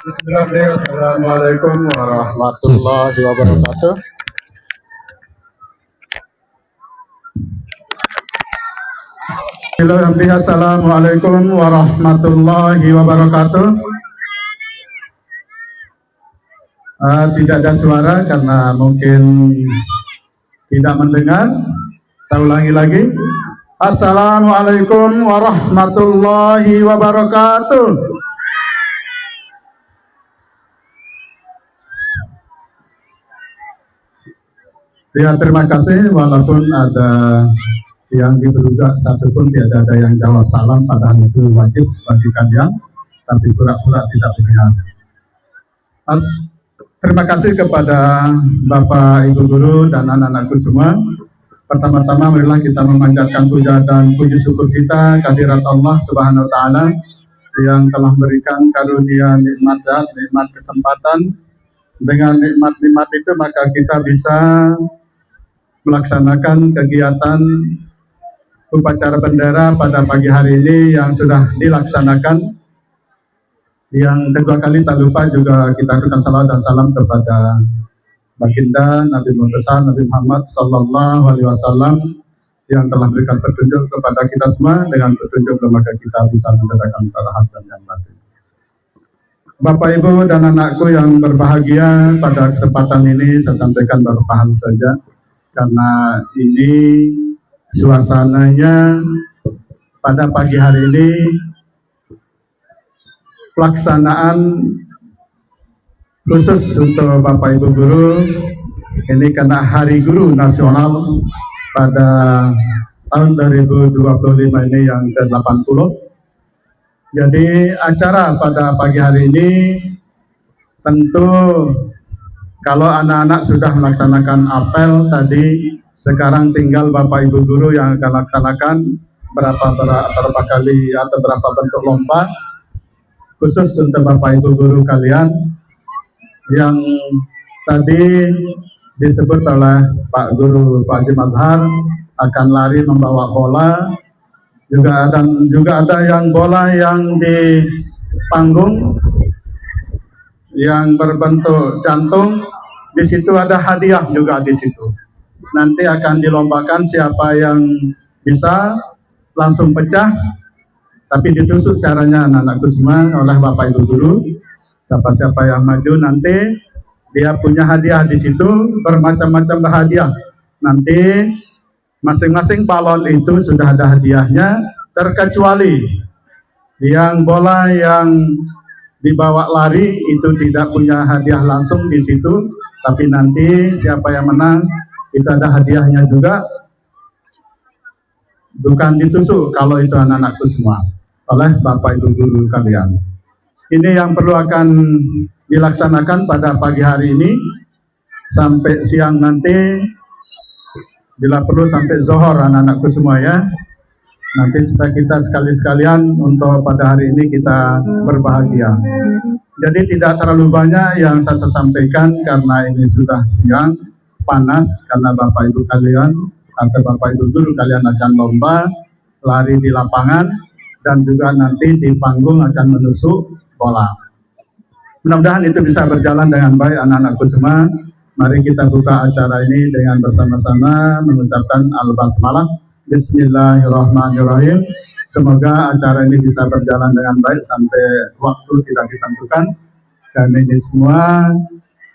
Bismillahirrahmanirrahim. Assalamualaikum warahmatullahi wabarakatuh. Bismillahirrahmanirrahim. Assalamualaikum warahmatullahi wabarakatuh. Tidak ada suara karena mungkin tidak mendengar. Saya ulangi lagi. Assalamualaikum warahmatullahi wabarakatuh. Ya, terima kasih. Walaupun ada yang diduga satupun tidak ada yang jawab salam, padahal itu wajib bagi kalian, tapi pura-pura tidak mendengar. Terima kasih kepada Bapak, Ibu Guru, dan anak-anakku semua. Pertama-tama marilah kita memanjatkan puja dan puji syukur kita kehadirat Allah Subhanahu wa Ta'ala yang telah memberikan karunia nikmat sehat, nikmat kesempatan. Dengan nikmat-nikmat itu maka kita bisa melaksanakan kegiatan upacara bendera pada pagi hari ini yang sudah dilaksanakan. Yang kedua kali tak lupa juga kita aturkan salawat dan salam kepada baginda Nabi besar Nabi Muhammad Sallallahu Alaihi Wasallam yang telah berikan petunjuk kepada kita semua. Dengan petunjuk maka kita bisa mendapatkan tarahat dan yang batin. Bapak, Ibu, dan anakku yang berbahagia, pada kesempatan ini saya sampaikan baru paham saja. Karena ini suasananya pada pagi hari ini pelaksanaan khusus untuk Bapak Ibu Guru. Ini karena Hari Guru Nasional pada tahun 2025 ini yang ke-80. Jadi acara pada pagi hari ini tentu kalau anak-anak sudah melaksanakan apel tadi, sekarang tinggal Bapak Ibu Guru yang akan laksanakan berapa kali atau berapa bentuk lomba khusus untuk Bapak Ibu Guru kalian yang tadi disebut oleh Pak Guru Pak Haji Mazhar akan lari membawa bola, juga ada yang bola yang di panggung yang berbentuk jantung. Di situ ada hadiah juga di situ. Nanti akan dilombakan siapa yang bisa langsung pecah, tapi ditusuk caranya anak-anakku semua oleh Bapak Ibu Guru. Siapa-siapa yang maju nanti dia punya hadiah di situ, bermacam-macam hadiah. Nanti masing-masing balon itu sudah ada hadiahnya, terkecuali yang bola yang dibawa lari itu tidak punya hadiah langsung di situ, tapi nanti siapa yang menang itu ada hadiahnya juga, bukan ditusuk kalau itu anak-anakku semua oleh Bapak Ibu Guru kalian. Ini yang perlu akan dilaksanakan pada pagi hari ini sampai siang nanti, bila perlu sampai zuhur anak-anakku semua ya. Nanti supaya kita sekali-sekalian untuk pada hari ini kita berbahagia. Jadi tidak terlalu banyak yang saya sampaikan karena ini sudah siang, panas, karena Bapak Ibu kalian atau Bapak Ibu Guru kalian akan lomba, lari di lapangan, dan juga nanti di panggung akan menusuk bola. Mudah-mudahan itu bisa berjalan dengan baik anak-anakku semua. Mari kita buka acara ini dengan bersama-sama mengucapkan al-basmalah. Bismillahirrahmanirrahim. Semoga acara ini bisa berjalan dengan baik sampai waktu tidak ditentukan. Dan ini semua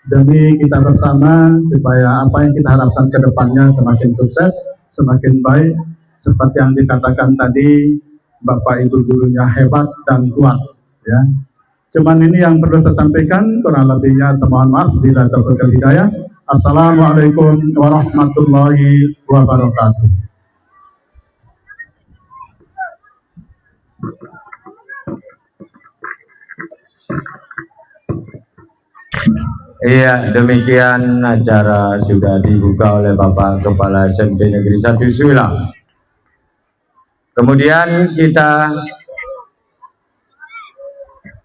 demi kita bersama supaya apa yang kita harapkan ke depannya semakin sukses, semakin baik. Seperti yang dikatakan tadi, Bapak Ibu Gurunya hebat dan kuat. Ya. Cuman ini yang perlu saya sampaikan, kurang lebihnya saya mohon maaf bila terberkati hidayah. Assalamualaikum warahmatullahi wabarakatuh. Iya, demikian acara sudah dibuka oleh Bapak Kepala SMP Negeri 1 Suilang. Kemudian kita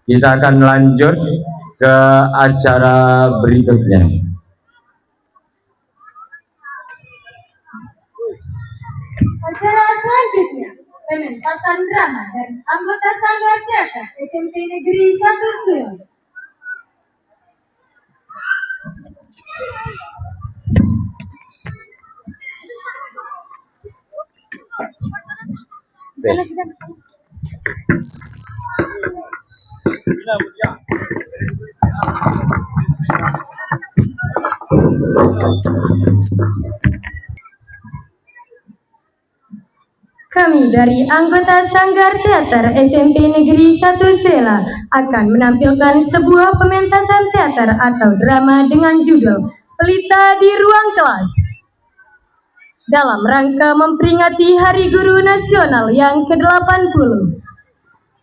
akan lanjut ke acara berikutnya. Acara selanjutnya, pementasan drama dari anggota Sanggar Teater SMP Negeri 1 Suilang. Kami dari anggota Sanggar Teater SMP Negeri 1 Sela akan menampilkan sebuah pementasan teater atau drama dengan judul Pelita di Ruang Kelas. Dalam rangka memperingati Hari Guru Nasional yang ke-80.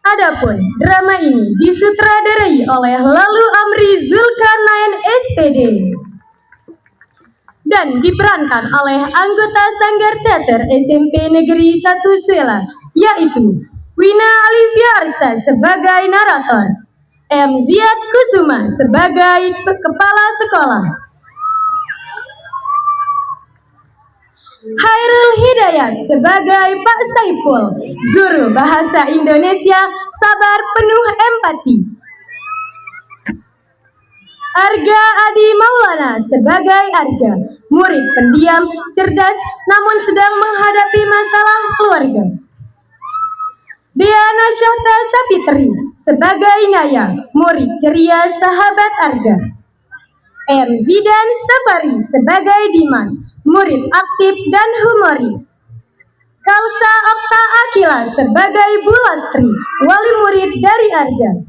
Adapun drama ini disutradarai oleh Lalu Amri Zulkarnain SPD dan diperankan oleh anggota Sanggar Teater SMP Negeri 1 Sela, yaitu Wina Alivia Arsa sebagai narator, M. Ziad Kusuma sebagai kepala sekolah, Hairul Hidayat sebagai Pak Saiful, guru bahasa Indonesia sabar penuh empati, Arga Adi Maulana sebagai Arga, murid pendiam, cerdas, namun sedang menghadapi masalah keluarga. Diana Syahta Sapitri sebagai Naya, murid ceria sahabat Arga. M. Zidan Safari sebagai Dimas, murid aktif dan humoris. Kalsa Okta Akila sebagai Bu Lastri, wali murid dari Arga.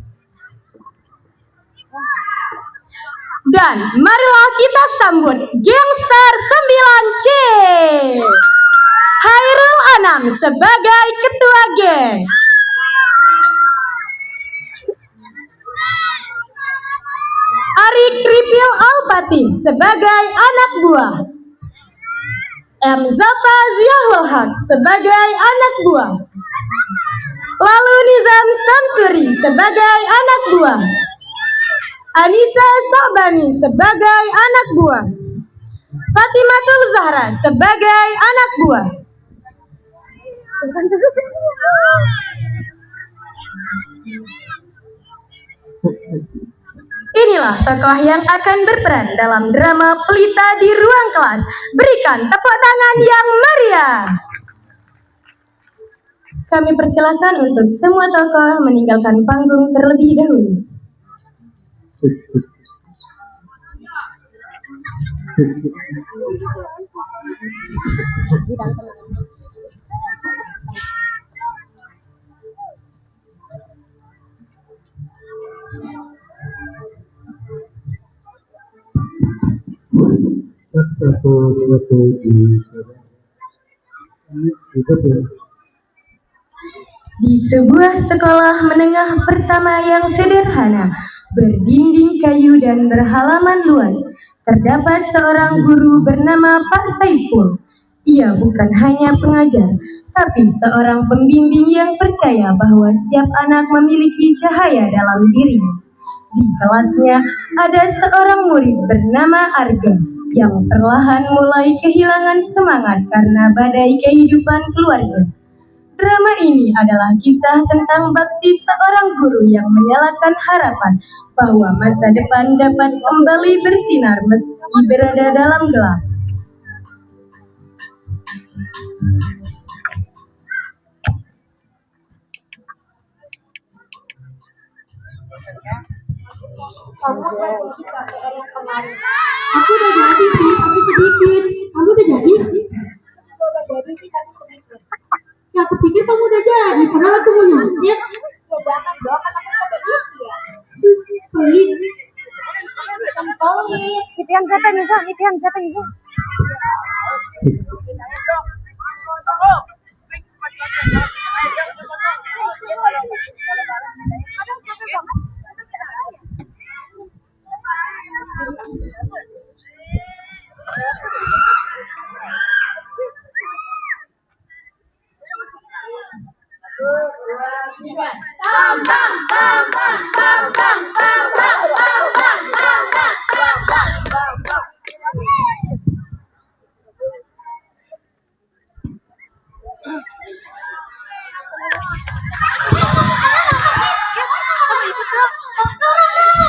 Dan marilah kita sambut Gangster 9C, Hairul Anam sebagai ketua geng, Ari Kripil Alpati sebagai anak buah, M. Zafa Ziahul Haq sebagai anak buah, lalu Nizam Samsuri sebagai anak buah, Anissa Sobani sebagai anak buah, Fatimatul Zahra sebagai anak buah. Inilah tokoh yang akan berperan dalam drama Pelita di Ruang Kelas. Berikan tepuk tangan yang meriah. Kami persilakan untuk semua tokoh meninggalkan panggung terlebih dahulu. Di sebuah sekolah menengah pertama yang sederhana, berdinding kayu dan berhalaman luas, terdapat seorang guru bernama Pak Saiful. Ia bukan hanya pengajar, tapi seorang pembimbing yang percaya bahwa setiap anak memiliki cahaya dalam dirinya. Di kelasnya ada seorang murid bernama Arga yang perlahan mulai kehilangan semangat karena badai kehidupan keluarga. Drama ini adalah kisah tentang bakti seorang guru yang menyalakan harapan bahwa masa depan dapat kembali bersinar meski berada dalam gelap. Kamu berbisik KPR yang kemarin. Aku udah jadi sih, tapi sedikit. Kamu udah jadi? Aku udah jadi sih, tapi sedikit. Ya aku pikir kamu udah jadi, padahal aku mau nyontek. Ya jangan dong, kan aku capek ikhtiar. Pelit. Bukan pelit. Itian siapa nih?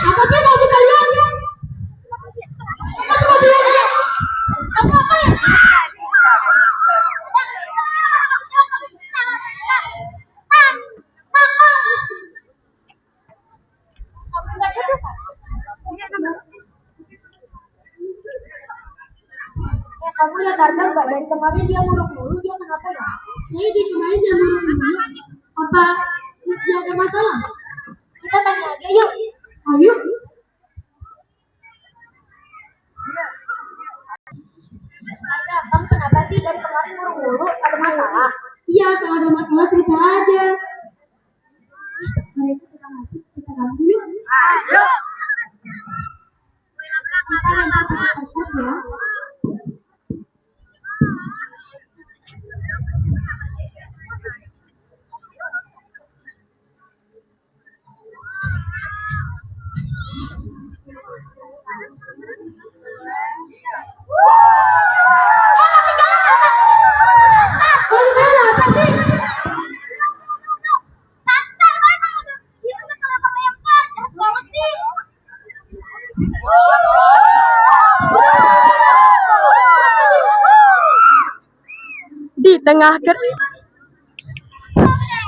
Apa sih maksud kalian? Dargal Mbak, dari kemarin dia murung mulu, dia kenapa ya? Di kemarin dia mulu. Apa dia ada masalah? Kita tanya aja yuk. Ayo. Ada, kamu kenapa sih dari kemarin murung mulu? Ada masalah? Iya, kalau ada masalah cerita aja. Mari kita gabung yuk. Ayo. Kita lempar pakai kertas ya.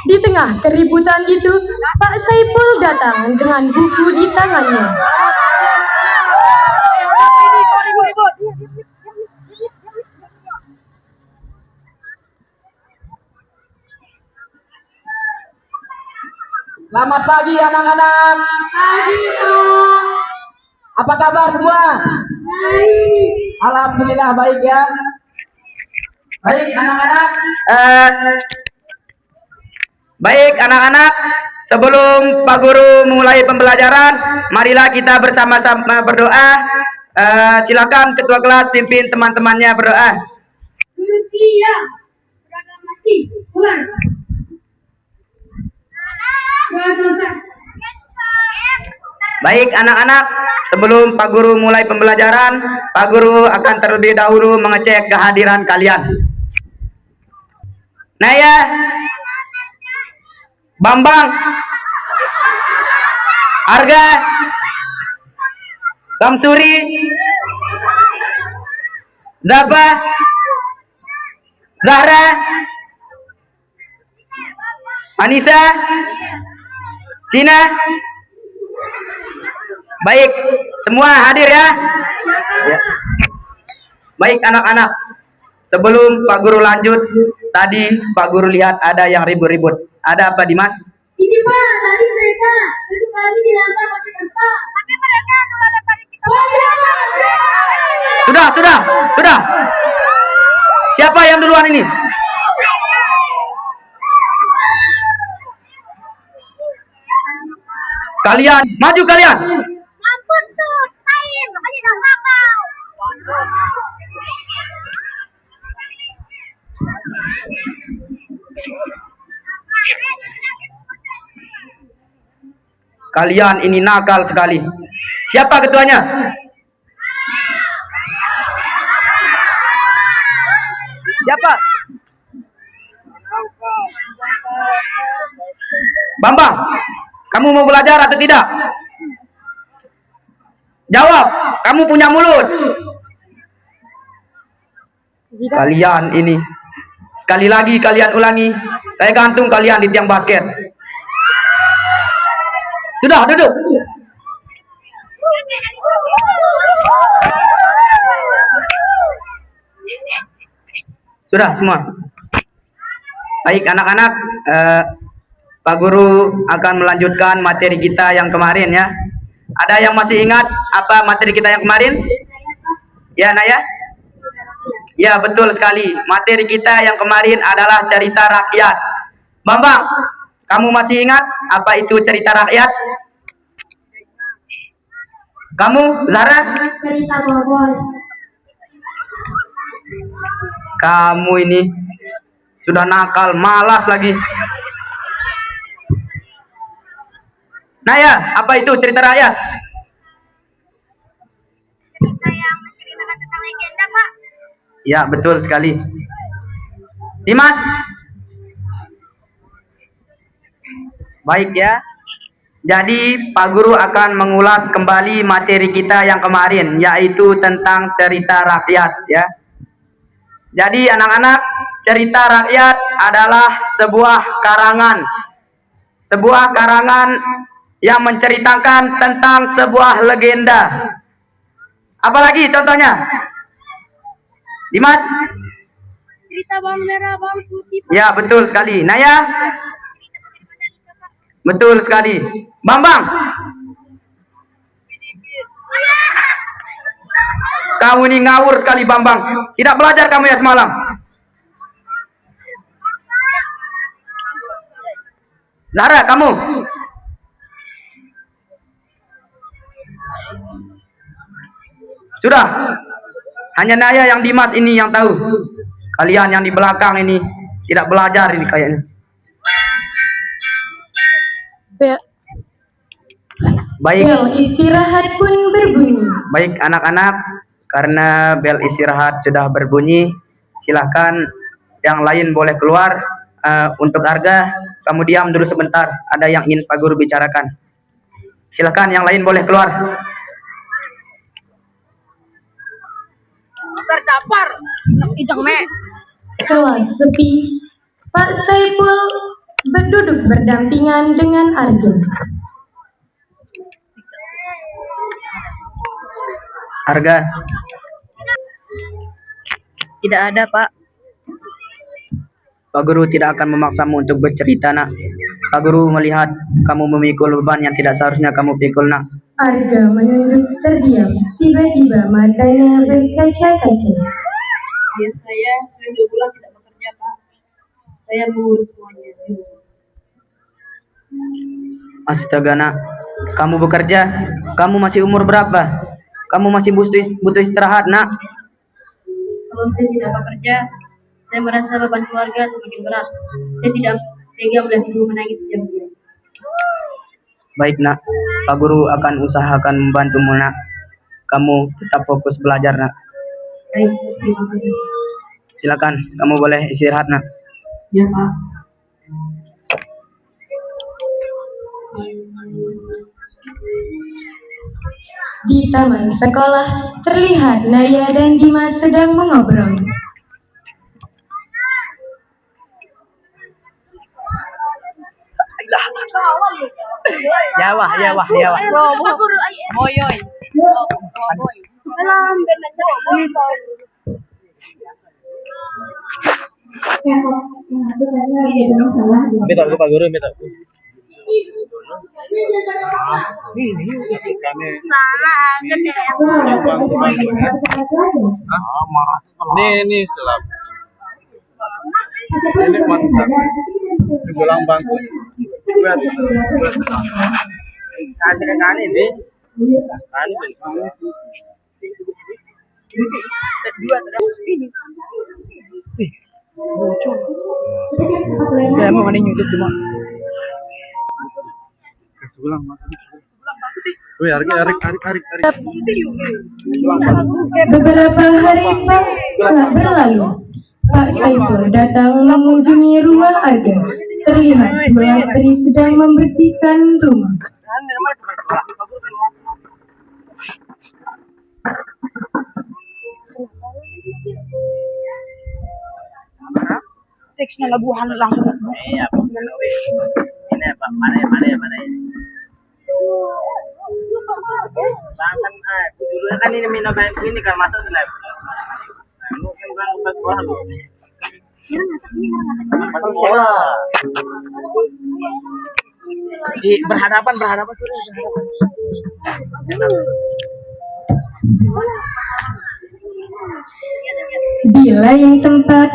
Di tengah keributan itu, Pak Saipul datang dengan buku di tangannya. Selamat pagi anak-anak. Pagi, Pak. Apa kabar semua? Baik. Alhamdulillah baik ya. Baik anak-anak. Baik anak-anak, sebelum Pak Guru memulai pembelajaran, marilah kita bersama-sama berdoa. Silakan ketua kelas pimpin teman-temannya berdoa. Manusia beragam mati keluar. Selesai. Baik anak-anak, sebelum Pak Guru mulai pembelajaran, Pak Guru akan terlebih dahulu mengecek kehadiran kalian. Naya, Bambang, Arga, Samsuri, Zaba, Zahra, Anissa, Cina. Baik, semua hadir ya. Ya. Baik anak-anak, sebelum Pak Guru lanjut, tadi Pak Guru lihat ada yang ribut-ribut. Ada apa Dimas? Ini Pak, tadi mereka dilempar pakai kertas. Tapi mereka sudah lempar kita. Sudah. Siapa yang duluan ini? Kalian, maju kalian. Mampus tuh, Sain, makanya gak nakal. Kalian ini nakal sekali. Siapa ketuanya? Siapa? Bambang, kamu mau belajar atau tidak? Jawab, kamu punya mulut. Kalian ini, sekali lagi kalian ulangi, saya gantung kalian di tiang basket. Sudah, duduk. Sudah semua. Baik anak-anak, Pak Guru akan melanjutkan materi kita yang kemarin ya. Ada yang masih ingat apa materi kita yang kemarin? Ya, Naya? Ya, betul sekali. Materi kita yang kemarin adalah cerita rakyat. Bambang, kamu masih ingat apa itu cerita rakyat? Kamu, Zara? Cerita Boboiboy. Kamu ini sudah nakal, malas lagi. Naya, apa itu cerita rakyat? Cerita yang menceritakan tentang legenda, Pak. Ya, betul sekali. Dimas? Baik ya. Jadi Pak Guru akan mengulas kembali materi kita yang kemarin, yaitu tentang cerita rakyat ya. Jadi anak-anak, cerita rakyat adalah sebuah karangan. Sebuah karangan yang menceritakan tentang sebuah legenda. Apalagi contohnya? Dimas. Cerita bawang merah, bawang putih. Ya, betul sekali. Naya. Betul sekali. Bambang. Kamu ini ngawur sekali, Bambang. Tidak belajar kamu ya semalam. Lara, kamu. Sudah. Hanya Naya yang Dimas ini yang tahu. Kalian yang di belakang ini tidak belajar ini kayaknya. Baik. Bel istirahat pun berbunyi. Baik anak-anak, karena bel istirahat sudah berbunyi, silahkan yang lain boleh keluar. Untuk Arga, kamu diam dulu sebentar. Ada yang ingin Pak Guru bicarakan. Silahkan yang lain boleh keluar. Tercapar. Idang me. Kelas sepi. Pak Saipul berduduk berdampingan dengan Arga. Arga, Tidak ada, Pak. Pak Guru tidak akan memaksamu untuk bercerita, nak. Pak Guru melihat kamu memikul beban yang tidak seharusnya kamu pikul, nak. Arga menunduk terdiam. Tiba-tiba matanya berkaca-kaca. Ya, saya 2 bulan tidak bekerja, Pak. Saya mengurus semuanya. Astaga, nak. Kamu bekerja? Kamu masih umur berapa? Kamu masih butuh istirahat, nak. Kalau saya tidak bekerja, saya merasa beban keluarga semakin berat. Saya tidak tega melihat ibu menangis sejam-jam. Baik, nak. Pak Guru akan usahakan membantumu, nak. Kamu tetap fokus belajar, nak. Baik, terima kasih. Silakan, kamu boleh istirahat, nak. Ya, Pak. Di taman sekolah, terlihat Naya dan Dimas sedang mengobrol. Ya wah. Moyoy. Alam, Minta dulu Pak Guru, minta. Ini selap. Ini mantap. Gulang bangku. Kan ini. Ya mau mana nyucuk cuma. Beberapa hari telah berlalu. Pak Saipul datang mengunjungi rumah Arga. Terlihat Bu Astri sedang membersihkan rumah. teksnya labuhan langsung. Iya, Pak. Ini Pak, mana ya? Bahkan dulu kan ini minum kayak gini kan masuk di lab. Mungkin kan pas sekolah loh. Masuk sekolah. Di berhadapan sudah. Di lain tempat,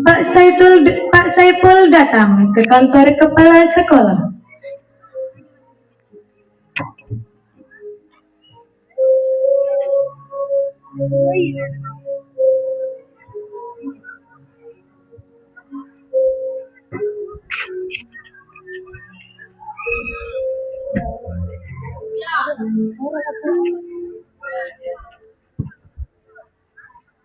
Pak Saipul datang ke kantor kepala sekolah.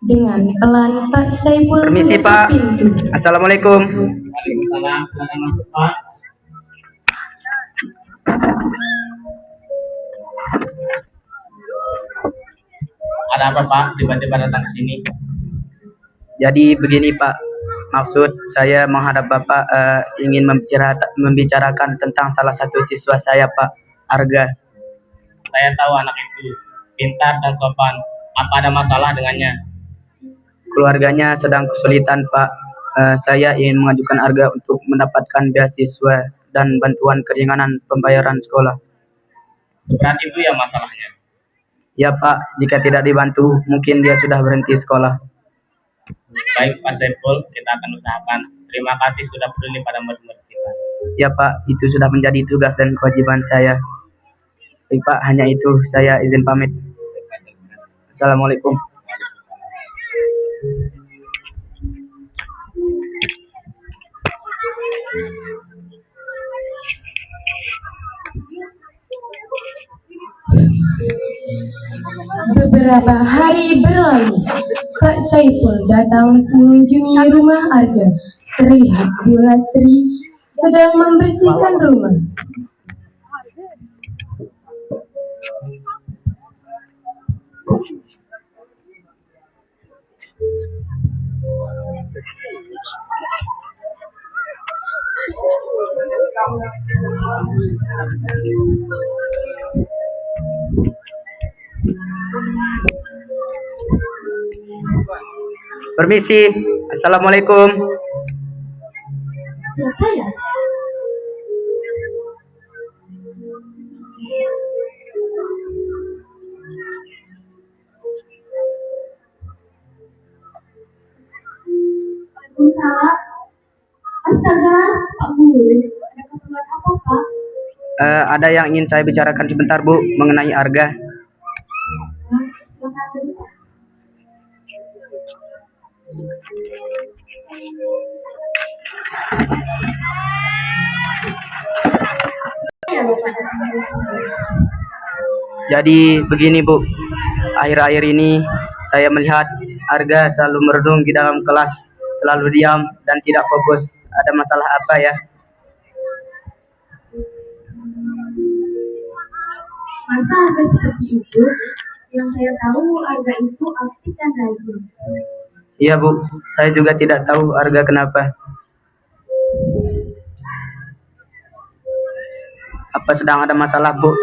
Dengan pelan Pak Saipul Permisi, menutup Pak. pintu. Assalamualaikum. Waalaikumsalam, silakan masuk Pak. Ada apa Pak? Tiba-tiba datang ke sini. Jadi begini, Pak. Maksud saya menghadap Bapak ingin membicarakan tentang salah satu siswa saya, Pak, Arga. Saya tahu anak itu pintar dan sopan. Apa ada masalah dengannya? keluarganya sedang kesulitan, Pak. Saya ingin mengajukan Arga untuk mendapatkan beasiswa dan bantuan keringanan pembayaran sekolah. Berat itu ya masalahnya. Ya, Pak, jika tidak dibantu, mungkin dia sudah berhenti sekolah. Baik Pak Saiful, kita akan usahakan. Terima kasih sudah peduli pada murid-murid kita. Ya, Pak, itu sudah menjadi tugas dan kewajiban saya. Baik, Pak, hanya itu. Saya izin pamit. Assalamualaikum. Beberapa hari berlalu, Pak Saiful datang mengunjungi rumah Arga. Terlihat Bu Lastri sedang membersihkan rumah. Permisi. Assalamualaikum. Siapa ya? Waalaikumsalam. Astaga, Pak Guru, ada keperluan apa, Pak? Ada yang ingin saya bicarakan sebentar, Bu, mengenai Arga. Sebentar dulu, Pak. Ya, Bapak. Jadi begini, Bu, akhir-akhir ini saya melihat Arga selalu merenung di dalam kelas, selalu diam dan tidak fokus. Ada masalah apa ya? Masa Arga seperti itu? Yang saya tahu Arga itu aktif dan rajin. Iya, Bu, saya juga tidak tahu Arga kenapa. Apa sedang ada masalah, Bu?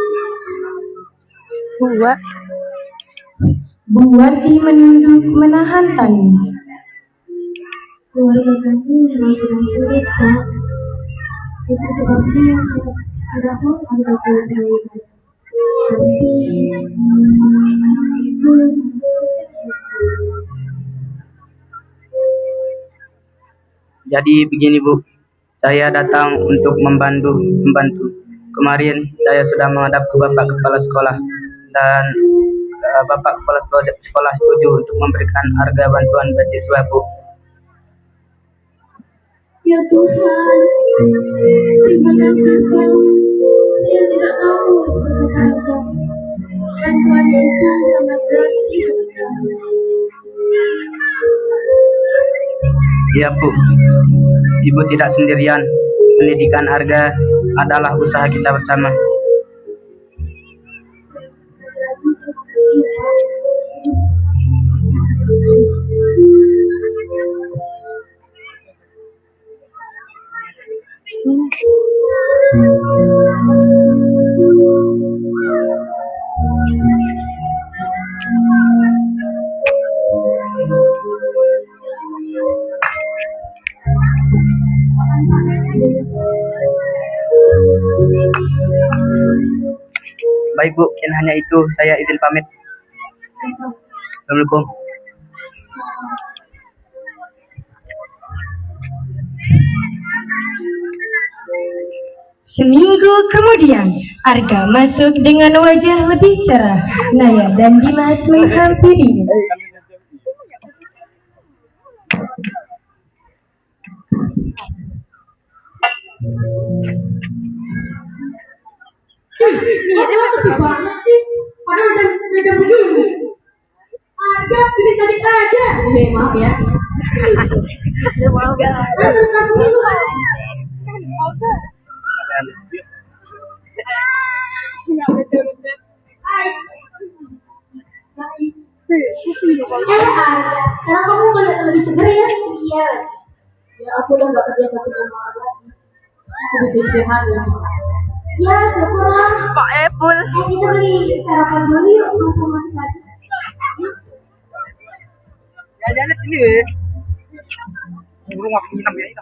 Bu Wati menunduk menahan tangis. Keluarga kami memang sedang sulit, Pak. Itu sebabnya saya tidak mau Arga keluar. Tapi, Jadi begini, Bu, saya datang untuk membantu. Kemarin saya sudah menghadap ke Bapak Kepala Sekolah dan Bapak Kepala Sekolah setuju untuk memberikan Arga bantuan beasiswa, Bu. ya Tuhan, terima kasih, Pak. Saya tidak tahu seperti apa. Bantuan itu sangat berarti bagi kami. Iya, Bu, Ibu tidak sendirian. Pendidikan Arga adalah usaha kita bersama. Baik, Bu, mungkin hanya itu. Saya izin pamit. Assalamualaikum. Seminggu kemudian, Arga masuk dengan wajah lebih cerah. Naya dan Dimas menghampirinya. Ini sepi banget sih. Padahal jam segini. Arga dikit-dikit aja. Maaf ya. Teruskan dulu. Arga, sekarang kamu kelihatan lebih seger ya? Iya. Ya aku udah gak kerja 1 tahun lagi. Aku bisa istirahat ya. Ya syukurlah. Pak Epul. Kita beli sarapan dulu yuk, langsung masuk lagi. Jalan ini. Burung aku minum ya ini.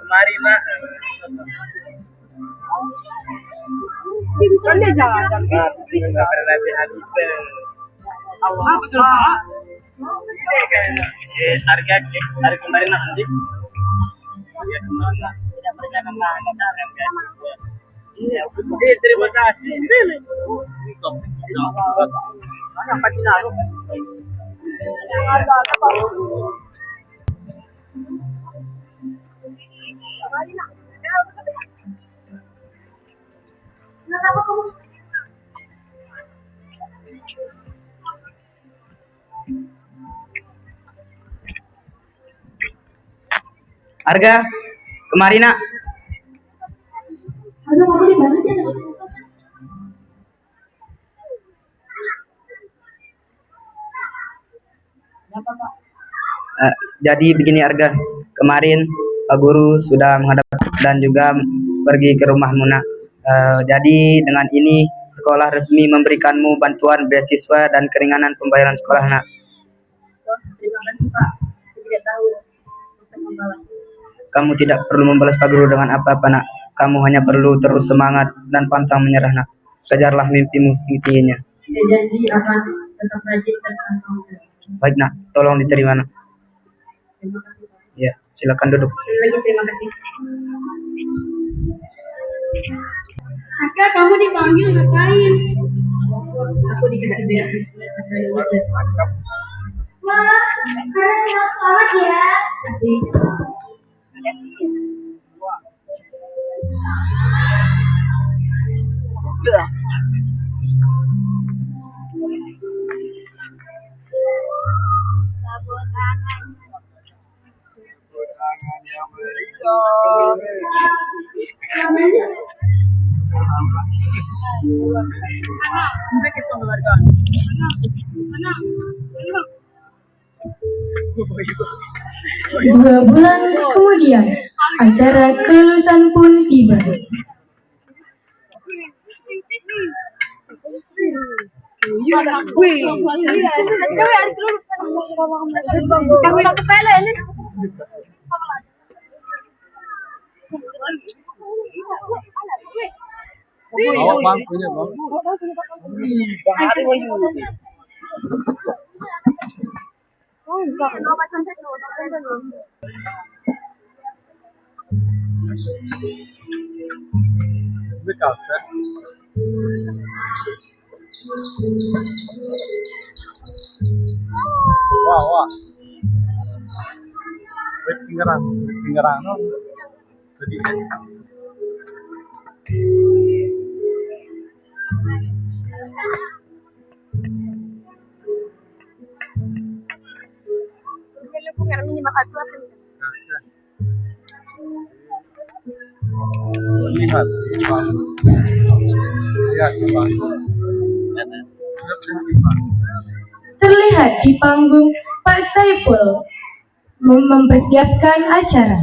Kemarin nak. Kan dia jalan. Enggak berlebih hati. Allah betul Pak. Harga kemarin nanti. Ya kemana? Tidak perjalanan Iya, terima kasih. Apa Cina? Harga kemarin nak. Harga kamu dibantu ya sama Jadi begini Harga, kemarin Pak Guru sudah menghadap dan juga pergi ke rumah Muna. Jadi dengan ini sekolah resmi memberikanmu bantuan beasiswa dan keringanan pembayaran sekolah nak. Terima kasih Pak. Saya tidak tahu untuk membalas. Kamu tidak perlu membalas Pak Guru dengan apa-apa nak. Kamu hanya perlu terus semangat dan pantang menyerah nak. Kejarlah mimpimu tingginya. Saya janji akan tetap rajin dan pantang. Baik nak, tolong diterima nak. Terima kasih Pak. Ya, silakan duduk. Sekali lagi terima kasih. Kakak, kamu dipanggil ngapain? Aku dikasih beasiswa sampai lulus dari sana. Wah, keren banget ya. Kasih. Namanya Dua bulan kemudian, acara kelulusan pun tiba. Bawa bangkunya bang. Bekalsa. Wah. Tinggaran no. Sedikit. Lihat, Bang. Terlihat di panggung Pak Saiful mempersiapkan acara.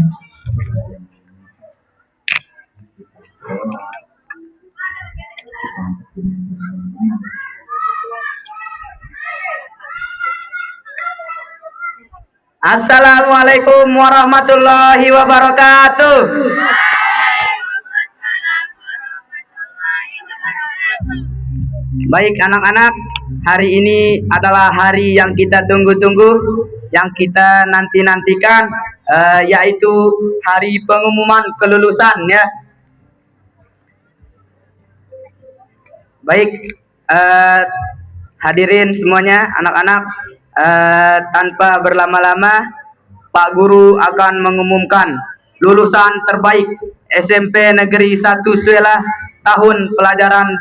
Assalamualaikum warahmatullahi wabarakatuh. Baik anak-anak, hari ini adalah hari yang kita tunggu-tunggu, yang kita nanti-nantikan, yaitu hari pengumuman kelulusan ya. Baik, hadirin semuanya, anak-anak, tanpa berlama-lama, Pak Guru akan mengumumkan lulusan terbaik SMP Negeri 1 Suela tahun pelajaran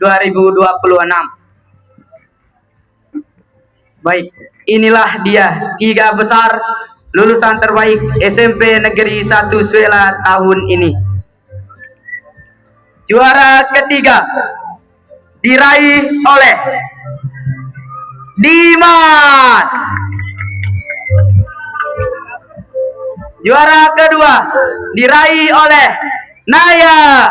2025-2026. Baik, inilah dia 3 besar lulusan terbaik SMP Negeri 1 Suela tahun ini. Juara ketiga diraih oleh Dimas. Juara kedua diraih oleh Naya.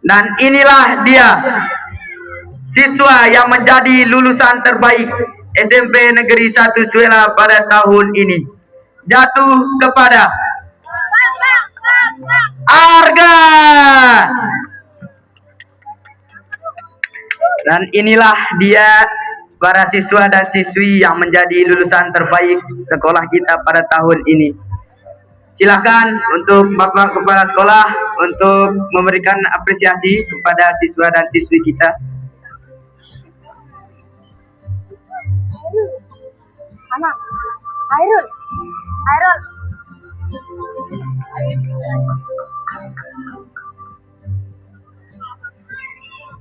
Dan inilah dia siswa yang menjadi lulusan terbaik SMP Negeri 1 Suela pada tahun ini. Jatuh kepada Arga. Dan inilah dia para siswa dan siswi yang menjadi lulusan terbaik sekolah kita pada tahun ini. Silakan untuk Bapak Kepala Sekolah untuk memberikan apresiasi kepada siswa dan siswi kita. Airul.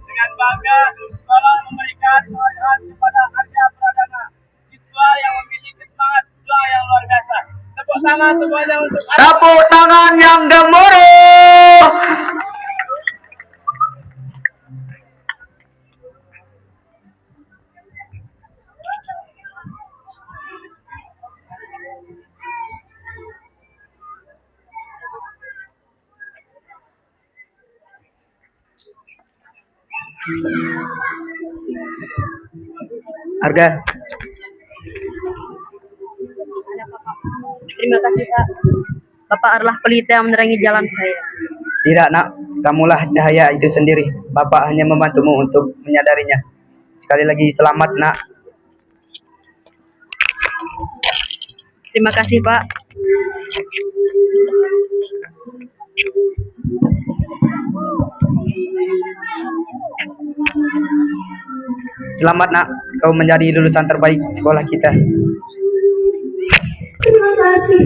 Dengan bangga, sekolah memberikan penghargaan kepada Arga Pradana, siswa yang memiliki semangat juang yang luar biasa. Tepuk tangan semuanya untuk Arga. Tepuk tangan yang gemuruh. Arga. Terima kasih Pak. Bapak adalah pelita yang menerangi jalan saya. Tidak nak, kamulah cahaya itu sendiri. Bapak hanya membantumu untuk menyadarinya. Sekali lagi selamat nak. Terima kasih Pak. Selamat nak, kau menjadi lulusan terbaik sekolah kita. Terima kasih.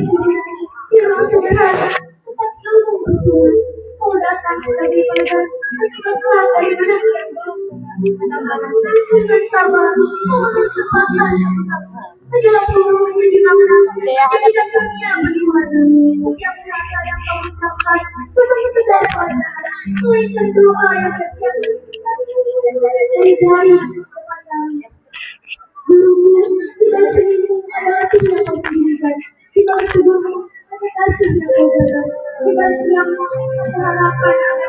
Yang sederhana, tempat ilmu bertulis. Kau datang dari pada akibatlah dari rakyat dengan sabar, kau kesempatan yang besar. Adalah guru menjadi makna yang tidak dunia bagaimana. Setiap kata yang kau ucapkan bukan sekedar pelajaran, melainkan doa yang setiap dari kepada guruku, tidak senyum adalah yang kau berikan. Kita bersyukur atas kasih yang kau jaga. Kita siap berharapan agar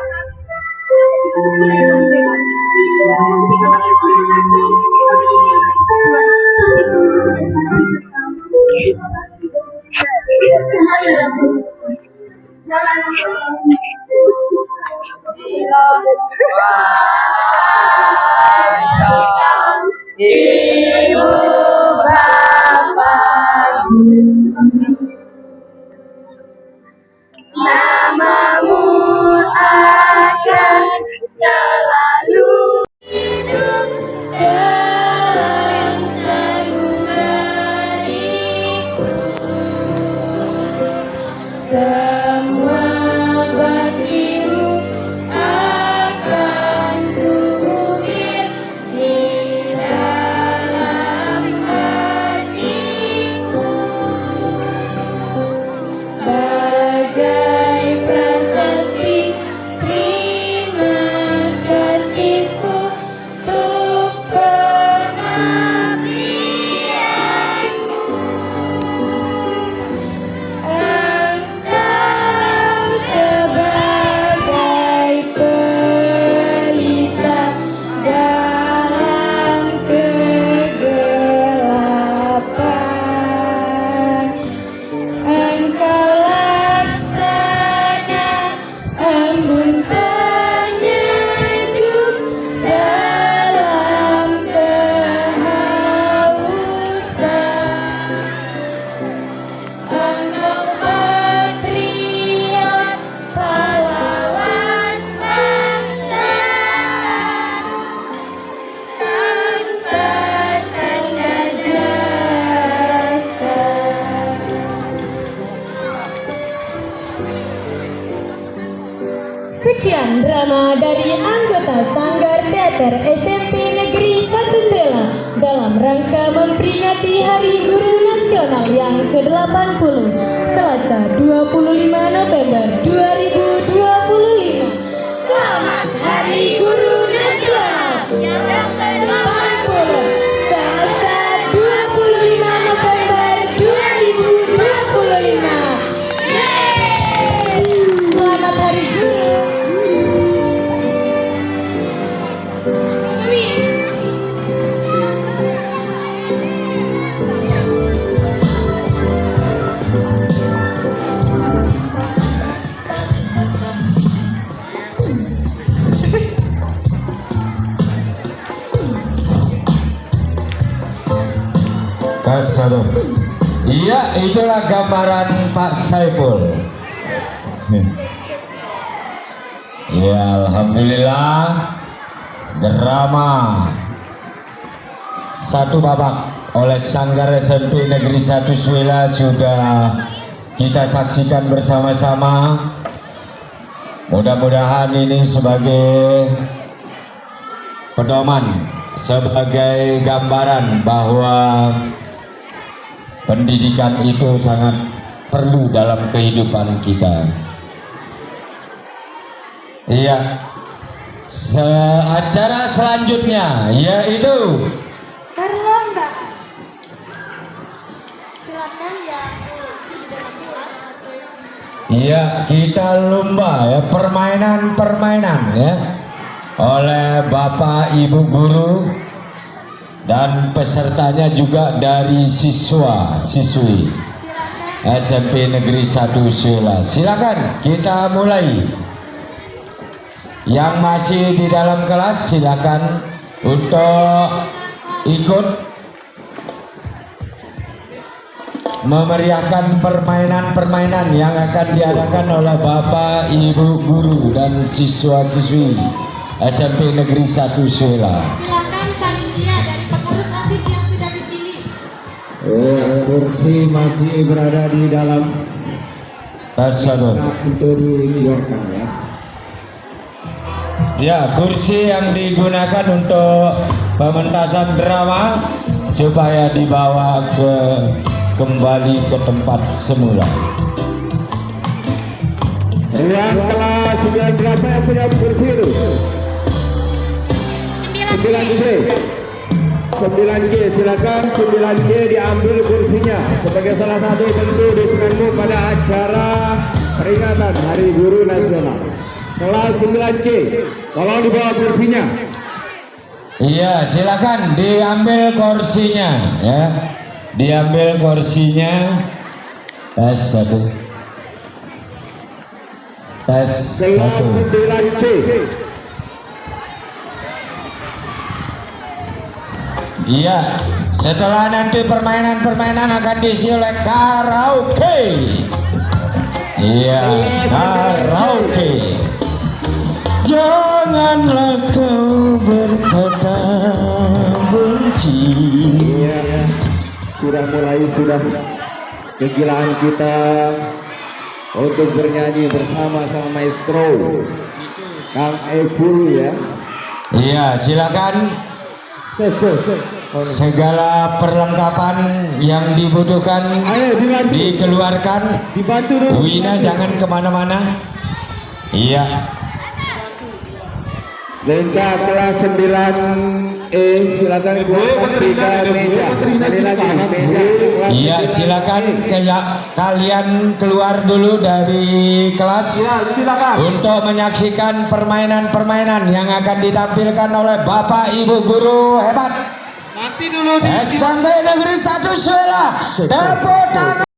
jadi manusia yang lebih baik. Ketika kami punya hati, kami ingin bersatuan. Kami tulus dan hati bersama. Terima kasih. Cahaya yang berubah. Jalan yang Ibu Bapak namamu akan selalu hidup dalam sanubariku. Semua baktimu akan kuukir di dalam hatiku. Bagai prasasti terima kasihku untuk pengabdianmu. Engkau sebagai pelita dalam kegelapan. Engkau laksana embun penyejuk dalam kehausan. Engkau patriot pahlawan bangsa tanpa tanda jasa. Sekian drama dari anggota Sanggar Teater SMP Negeri 1 Suela dalam rangka memperingati Hari Guru Nasional yang ke-80 Selasa 25 November 2025. Selamat Hari Guru Nasional yang ke-80 Selasa 25 November 2025. Yeay! Selamat Hari Guru. Assalamualaikum. Iya, itulah gambaran Pak Saiful. Ya, alhamdulillah drama satu babak oleh Sanggar SMP Negeri 1 Suela sudah kita saksikan bersama-sama. Mudah-mudahan ini sebagai pedoman, sebagai gambaran bahwa pendidikan itu sangat perlu dalam kehidupan kita. Iya. Acara selanjutnya yaitu Berlomba. Silakan ya. iya, kita lomba ya, permainan-permainan ya oleh Bapak Ibu guru dan pesertanya juga dari siswa-siswi SMP Negeri 1 Suela. Silakan kita mulai. Yang masih di dalam kelas silakan untuk ikut memeriahkan permainan-permainan yang akan diadakan oleh Bapak Ibu guru dan siswa-siswi SMP Negeri 1 Suela. Silakan panitia dari pengurus OSIS yang sudah dipilih. Kursi masih berada di dalam untuk dikeluarkan ya. Ya, kursi yang digunakan untuk pementasan drama supaya dibawa kembali ke tempat semula. Yang kelas 9 berapa yang punya kursi itu? 9G. 9G, silakan 9G diambil kursinya sebagai salah satu bentuk dukunganmu pada acara peringatan Hari Guru Nasional. Kelas 9G, tolong dibawa kursinya. Iya, silakan diambil kursinya ya. Diambil kursinya. Tes 1. Tes Kelas 1. 9C. Iya, setelah nanti permainan-permainan akan diisi oleh karaoke. Iya, karaoke. Janganlah kau berkata benci. Iya, sudah mulai kegilaan kita untuk bernyanyi bersama sang maestro Kang Eful ya. Iya, silakan. Segala perlengkapan yang dibutuhkan dikeluarkan. Wina jangan kemana-mana. Iya. Lenca kelas 9E silakan keluarkan 3 meja. Sekali lagi meja. Iya, silakan kalian keluar dulu dari kelas untuk menyaksikan permainan-permainan yang akan ditampilkan oleh Bapak Ibu guru hebat. Nanti dulu SMP Negeri 1 Suela. Tepuk tangan.